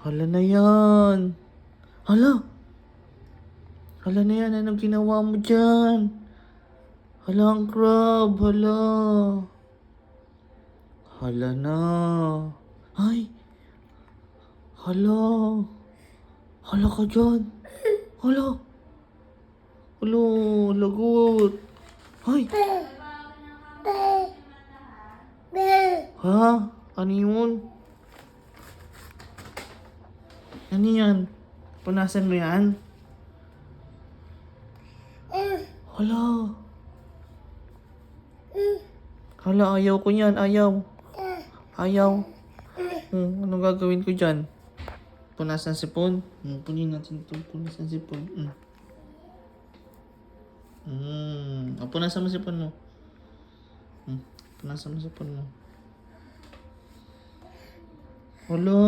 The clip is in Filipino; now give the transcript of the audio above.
Hala na yan. Hala. Hala na yan. Anong ginawa mo dyan? Hala ang crab. Hala. Hala na. Ay. Hala. Hala ka dyan. Hala. Hala. Lagot. Ay. Ha? Ano yun? Ano yan? Punasan mo yan? Hala. Hala, ayaw ko yan. Ayaw. Ayaw. Anong gagawin ko dyan? Punasan sipon? Punin natin ito. Punasan sipon. Punasan mo sipon mo. Punasan mo sipon mo. Hala.